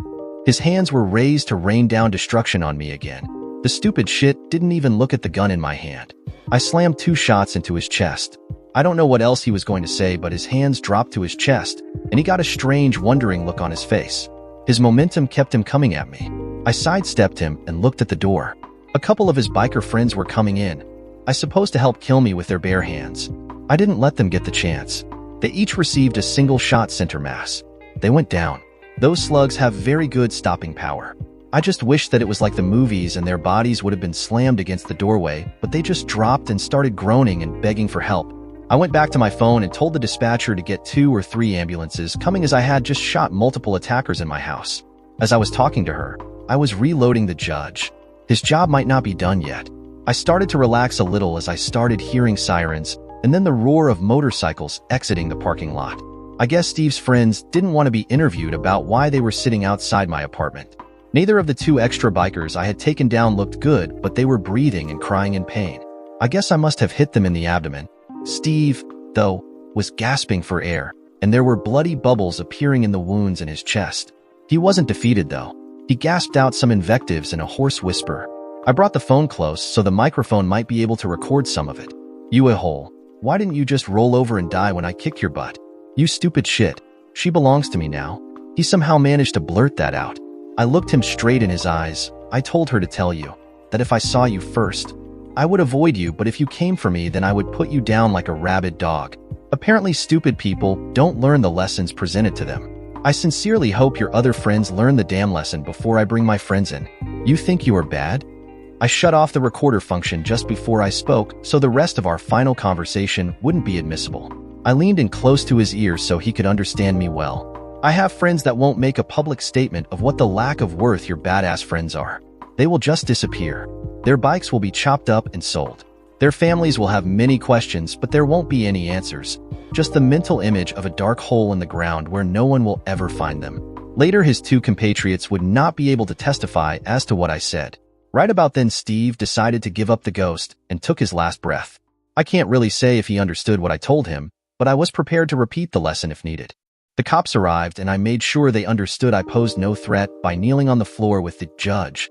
His hands were raised to rain down destruction on me again. The stupid shit didn't even look at the gun in my hand. I slammed 2 shots into his chest. I don't know what else he was going to say, but his hands dropped to his chest, and he got a strange, wondering look on his face. His momentum kept him coming at me. I sidestepped him and looked at the door. A couple of his biker friends were coming in. I supposed to help kill me with their bare hands. I didn't let them get the chance. They each received a single shot center mass. They went down. Those slugs have very good stopping power. I just wish that it was like the movies and their bodies would have been slammed against the doorway, but they just dropped and started groaning and begging for help. I went back to my phone and told the dispatcher to get 2 or 3 ambulances coming as I had just shot multiple attackers in my house. As I was talking to her, I was reloading the judge. His job might not be done yet. I started to relax a little as I started hearing sirens and then the roar of motorcycles exiting the parking lot. I guess Steve's friends didn't want to be interviewed about why they were sitting outside my apartment. Neither of the 2 extra bikers I had taken down looked good, but they were breathing and crying in pain. I guess I must have hit them in the abdomen. Steve, though, was gasping for air, and there were bloody bubbles appearing in the wounds in his chest. He wasn't defeated, though. He gasped out some invectives in a hoarse whisper. I brought the phone close so the microphone might be able to record some of it. "You a-hole. Why didn't you just roll over and die when I kicked your butt? You stupid shit. She belongs to me now." He somehow managed to blurt that out. I looked him straight in his eyes. "I told her to tell you that if I saw you first, I would avoid you, but if you came for me, then I would put you down like a rabid dog." Apparently stupid people don't learn the lessons presented to them. I sincerely hope your other friends learn the damn lesson before I bring my friends in. You think you are bad? I shut off the recorder function just before I spoke so the rest of our final conversation wouldn't be admissible. I leaned in close to his ear so he could understand me well. I have friends that won't make a public statement of what the lack of worth your badass friends are. They will just disappear. Their bikes will be chopped up and sold. Their families will have many questions, but there won't be any answers. Just the mental image of a dark hole in the ground where no one will ever find them. Later, his 2 compatriots would not be able to testify as to what I said. Right about then, Steve decided to give up the ghost and took his last breath. I can't really say if he understood what I told him, but I was prepared to repeat the lesson if needed. The cops arrived and I made sure they understood I posed no threat by kneeling on the floor with the judge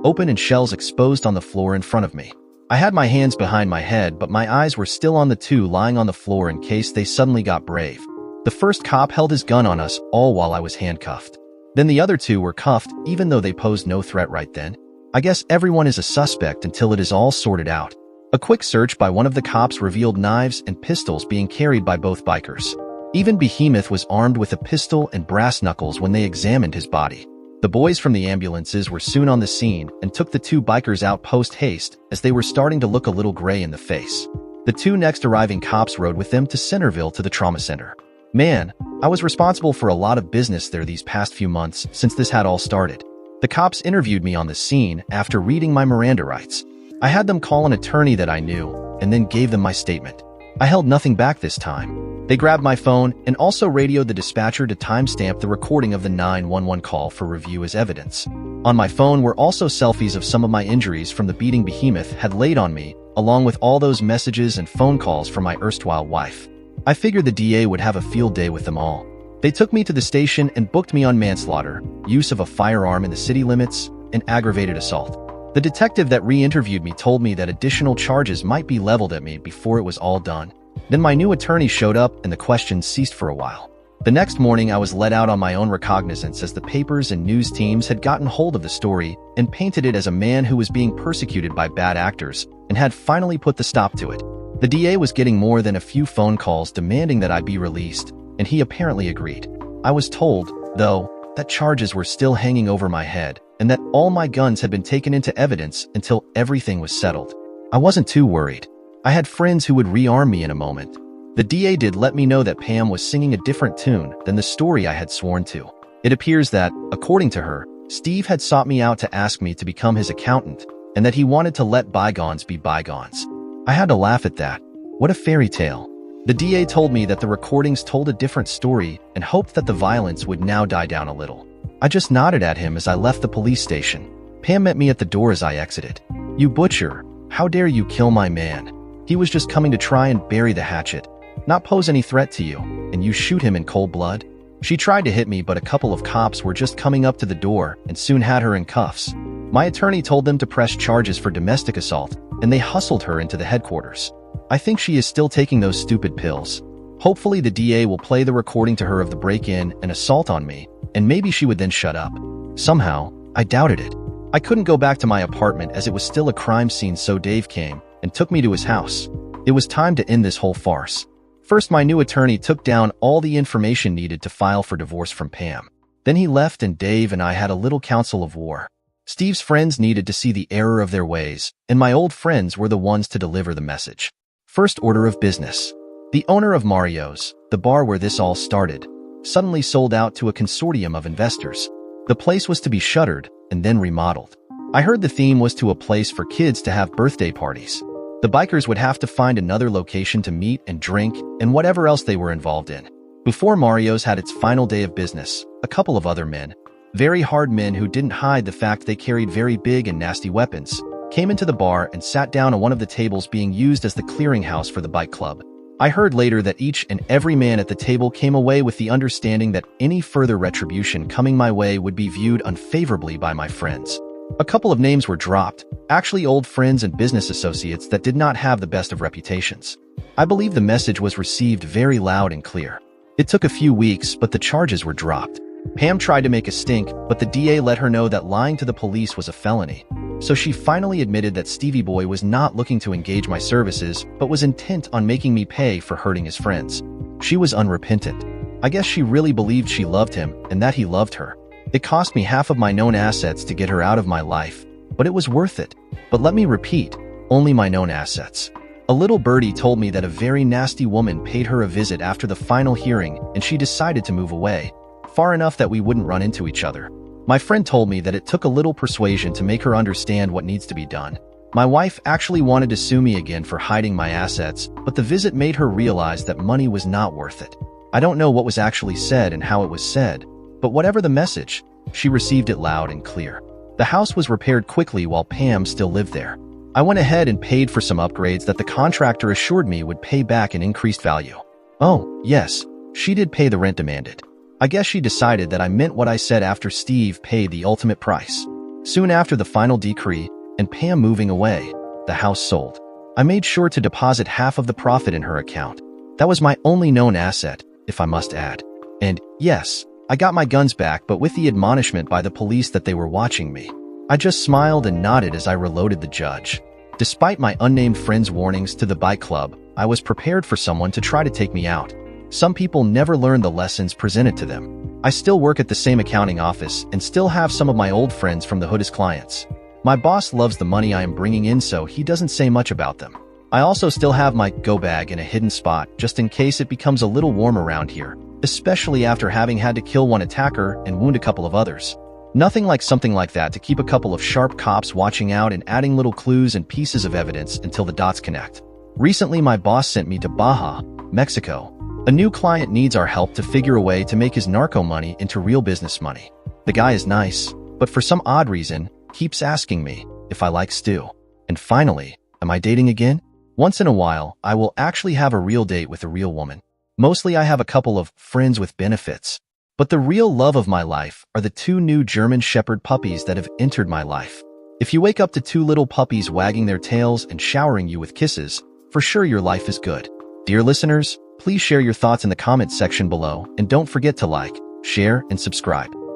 open and shells exposed on the floor in front of me. I had my hands behind my head, but my eyes were still on the 2 lying on the floor in case they suddenly got brave. The first cop held his gun on us all while I was handcuffed. Then the other 2 were cuffed, even though they posed no threat right then. I guess everyone is a suspect until it is all sorted out. A quick search by one of the cops revealed knives and pistols being carried by both bikers. Even Behemoth was armed with a pistol and brass knuckles when they examined his body. The boys from the ambulances were soon on the scene and took the 2 bikers out post-haste as they were starting to look a little gray in the face. The 2 next arriving cops rode with them to Centerville to the trauma center. Man, I was responsible for a lot of business there these past few months since this had all started. The cops interviewed me on the scene after reading my Miranda rights. I had them call an attorney that I knew and then gave them my statement. I held nothing back this time. They grabbed my phone and also radioed the dispatcher to timestamp the recording of the 911 call for review as evidence. On my phone were also selfies of some of my injuries from the beating Behemoth had laid on me, along with all those messages and phone calls from my erstwhile wife. I figured the DA would have a field day with them all. They took me to the station and booked me on manslaughter, use of a firearm in the city limits, and aggravated assault. The detective that re-interviewed me told me that additional charges might be leveled at me before it was all done. Then my new attorney showed up and the questions ceased for a while. The next morning I was let out on my own recognizance as the papers and news teams had gotten hold of the story and painted it as a man who was being persecuted by bad actors and had finally put the stop to it. The DA was getting more than a few phone calls demanding that I be released, and he apparently agreed. I was told, though, that charges were still hanging over my head and that all my guns had been taken into evidence until everything was settled. I wasn't too worried. I had friends who would rearm me in a moment. The DA did let me know that Pam was singing a different tune than the story I had sworn to. It appears that, according to her, Steve had sought me out to ask me to become his accountant and that he wanted to let bygones be bygones. I had to laugh at that. What a fairy tale. The DA told me that the recordings told a different story and hoped that the violence would now die down a little. I just nodded at him as I left the police station. Pam met me at the door as I exited. "You butcher, how dare you kill my man? He was just coming to try and bury the hatchet, not pose any threat to you, and you shoot him in cold blood?" She tried to hit me, but a couple of cops were just coming up to the door and soon had her in cuffs. My attorney told them to press charges for domestic assault, and they hustled her into the headquarters. I think she is still taking those stupid pills. Hopefully the DA will play the recording to her of the break-in and assault on me, and maybe she would then shut up. Somehow, I doubted it. I couldn't go back to my apartment as it was still a crime scene, so Dave came and took me to his house. It was time to end this whole farce. First, my new attorney took down all the information needed to file for divorce from Pam. Then he left and Dave and I had a little council of war. Steve's friends needed to see the error of their ways, and my old friends were the ones to deliver the message. First order of business. The owner of Mario's, the bar where this all started, suddenly sold out to a consortium of investors. The place was to be shuttered and then remodeled. I heard the theme was to a place for kids to have birthday parties. The bikers would have to find another location to meet and drink and whatever else they were involved in. Before Mario's had its final day of business, a couple of other men, very hard men who didn't hide the fact they carried very big and nasty weapons, came into the bar and sat down on one of the tables being used as the clearinghouse for the bike club. I heard later that each and every man at the table came away with the understanding that any further retribution coming my way would be viewed unfavorably by my friends. A couple of names were dropped, actually old friends and business associates that did not have the best of reputations. I believe the message was received very loud and clear. It took a few weeks, but the charges were dropped. Pam tried to make a stink, but the DA let her know that lying to the police was a felony. So she finally admitted that Stevie Boy was not looking to engage my services, but was intent on making me pay for hurting his friends. She was unrepentant. I guess she really believed she loved him and that he loved her. It cost me half of my known assets to get her out of my life, but it was worth it. But let me repeat, only my known assets. A little birdie told me that a very nasty woman paid her a visit after the final hearing and she decided to move away, far enough that we wouldn't run into each other. My friend told me that it took a little persuasion to make her understand what needs to be done. My wife actually wanted to sue me again for hiding my assets, but the visit made her realize that money was not worth it. I don't know what was actually said and how it was said, but whatever the message, she received it loud and clear. The house was repaired quickly while Pam still lived there. I went ahead and paid for some upgrades that the contractor assured me would pay back in increased value. Oh, yes, she did pay the rent demanded. I guess she decided that I meant what I said after Steve paid the ultimate price. Soon after the final decree and Pam moving away, the house sold. I made sure to deposit half of the profit in her account. That was my only known asset, if I must add. And yes, I got my guns back, but with the admonishment by the police that they were watching me. I just smiled and nodded as I reloaded the judge. Despite my unnamed friend's warnings to the bike club, I was prepared for someone to try to take me out. Some people never learn the lessons presented to them. I still work at the same accounting office and still have some of my old friends from the hood as clients. My boss loves the money I am bringing in, so he doesn't say much about them. I also still have my go bag in a hidden spot just in case it becomes a little warm around here, especially after having had to kill one attacker and wound a couple of others. Nothing like something like that to keep a couple of sharp cops watching out and adding little clues and pieces of evidence until the dots connect. Recently, my boss sent me to Baja, Mexico. A new client needs our help to figure a way to make his narco money into real business money. The guy is nice, but for some odd reason, keeps asking me if I like stew. And finally, am I dating again? Once in a while, I will actually have a real date with a real woman. Mostly I have a couple of friends with benefits. But the real love of my life are the two new German Shepherd puppies that have entered my life. If you wake up to two little puppies wagging their tails and showering you with kisses, for sure your life is good. Dear listeners, please share your thoughts in the comments section below and don't forget to like, share, and subscribe.